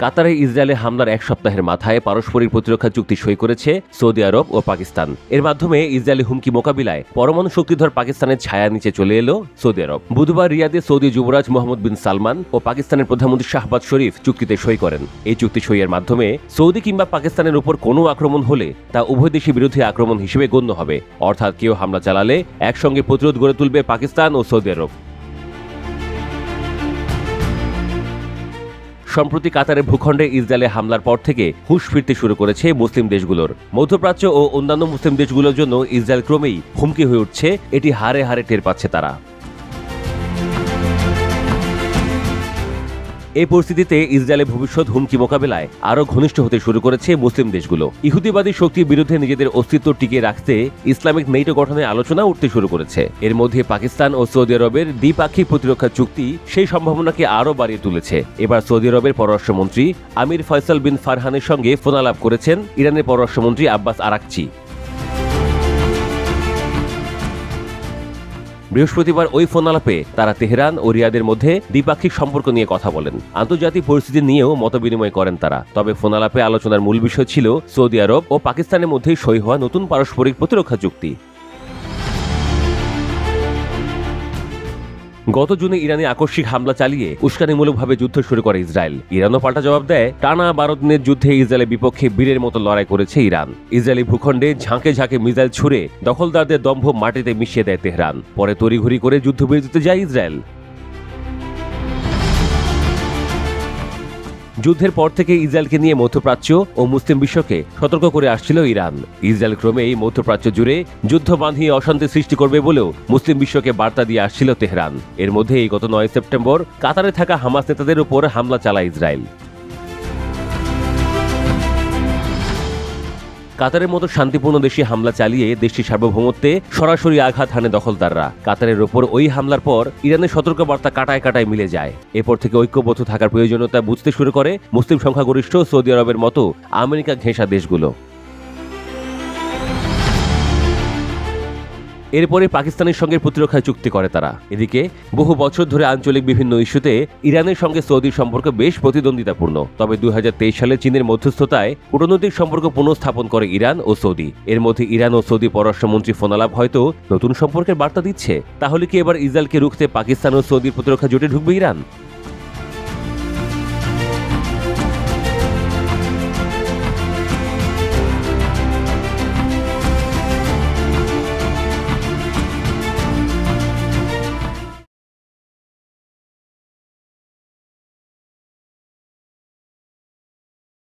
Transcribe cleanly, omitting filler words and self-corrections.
কাতারে ইসরায়েলে হামলার এক সপ্তাহের মাথায় পারস্পরিক প্রতিরক্ষা চুক্তি সই করেছে সৌদি আরব ও পাকিস্তান। এর মাধ্যমে ইসরায়েলি হুমকি মোকাবিলায় পরমাণু শক্তিধর পাকিস্তানের ছায়া নিচে চলে এলো সৌদি আরব। বুধবার রিয়াদে সৌদি যুবরাজ মোহাম্মদ বিন সালমান ও পাকিস্তানের প্রধানমন্ত্রী শাহবাজ শরীফ চুক্তিতে সই করেন। এই চুক্তি সইয়ের মাধ্যমে সৌদি কিংবা পাকিস্তানের উপর কোনো আক্রমণ হলে তা উভয় দেশের বিরুদ্ধে আক্রমণ হিসেবে গণ্য হবে, অর্থাৎ কেউ হামলা চালালে একসঙ্গে প্রতিরোধ গড়ে তুলবে পাকিস্তান ও সৌদি আরব। সম্প্রতি কাতারের ভূখণ্ডে ইসরায়েলে হামলার পর থেকে হুঁশ ফিরতে শুরু করেছে মুসলিম দেশগুলোর। মধ্যপ্রাচ্য ও অন্যান্য মুসলিম দেশগুলোর জন্য ইসরায়েল ক্রমেই হুমকি হয়ে উঠছে, এটি হারে হারে টের পাচ্ছে তারা। এই পরিস্থিতিতে ইসরায়েলের ভবিষ্যৎ হুমকি মোকাবেলায় আরও ঘনিষ্ঠ হতে শুরু করেছে মুসলিম দেশগুলো। ইহুদিবাদী শক্তির বিরুদ্ধে নিজেদের অস্তিত্ব টিকিয়ে রাখতে ইসলামিক নেটো গঠনে আলোচনা উঠতে শুরু করেছে। এর মধ্যে পাকিস্তান ও সৌদি আরবের দ্বিপাক্ষিক প্রতিরক্ষা চুক্তি সেই সম্ভাবনাকে আরও বাড়িয়ে তুলেছে। এবার সৌদি আরবের পররাষ্ট্রমন্ত্রী আমির ফয়সাল বিন ফারহানের সঙ্গে ফোনালাপ করেছেন ইরানের পররাষ্ট্রমন্ত্রী আব্বাস আরাকচি। বৃহস্পতিবার ওই ফোনালাপে তারা তেহরান ও রিয়াদের মধ্যে দ্বিপাক্ষিক সম্পর্ক নিয়ে কথা বলেন। আন্তর্জাতিক পরিস্থিতি নিয়েও মতবিনিময় করেন তারা। তবে ফোনালাপে আলোচনার মূল বিষয় ছিল সৌদি আরব ও পাকিস্তানের মধ্যে সই হওয়া নতুন পারস্পরিক প্রতিরক্ষা চুক্তি। গত জুনে ইরানে আকস্মিক হামলা চালিয়ে উস্কানিমূলকভাবে যুদ্ধ শুরু করে ইসরায়েল। ইরানও পাল্টা জবাব দেয়। টানা 12 দিনের যুদ্ধে ইসরায়েলের বিপক্ষে বীরের মতো লড়াই করেছে ইরান। ইসরায়েলি ভূখণ্ডে ঝাঁকে ঝাঁকে মিসাইল ছুড়ে দখলদারদের দম্ভ মাটিতে মিশিয়ে দেয় তেহরান। পরে তড়িঘড়ি করে যুদ্ধবিরতিতে যায় ইসরায়েল। যুদ্ধের পর থেকে ইসরায়েলকে নিয়ে মধ্যপ্রাচ্য ও মুসলিম বিশ্বকে সতর্ক করে আসছিল ইরান। ইসরায়েল ক্রমেই মধ্যপ্রাচ্য জুড়ে যুদ্ধ বাঁধিয়ে অশান্তি সৃষ্টি করবে বলেও মুসলিম বিশ্বকে বার্তা দিয়ে আসছিল তেহরান। এর মধ্যেই গত 9 সেপ্টেম্বর কাতারে থাকা হামাস নেতাদের উপর হামলা চালায় ইসরায়েল। কাতারের মতো শান্তিপূর্ণ দেশে হামলা চালিয়ে দেশটির সার্বভৌমত্বে সরাসরি আঘাত হানে দখলদাররা। কাতারের ওপর ওই হামলার পর ইরানের সতর্কবার্তা কাটায় কাটায় মিলে যায়। এরপর থেকে ঐক্যবদ্ধ থাকার প্রয়োজনীয়তা বুঝতে শুরু করে মুসলিম সংখ্যাগরিষ্ঠ সৌদি আরবের মতো আমেরিকা ঘেঁষা দেশগুলো। এরপরে পাকিস্তানের সঙ্গে প্রতিরক্ষা চুক্তি করে তারা। এদিকে বহু বছর ধরে আঞ্চলিক বিভিন্ন ইস্যুতে ইরানের সঙ্গে সৌদির সম্পর্ক বেশ প্রতিদ্বন্দ্বিতাপূর্ণ। তবে 2023 সালে চীনের মধ্যস্থতায় কূটনৈতিক সম্পর্ক পুনঃস্থাপন করে ইরান ও সৌদি। এর মধ্যে ইরান ও সৌদি পররাষ্ট্রমন্ত্রী ফোনালাপ হয়তো নতুন সম্পর্কের বার্তা দিচ্ছে। তাহলে কি এবার ইসরায়েলকে রুখতে পাকিস্তান ও সৌদির প্রতিরক্ষা জোটে ঢুকবে ইরান?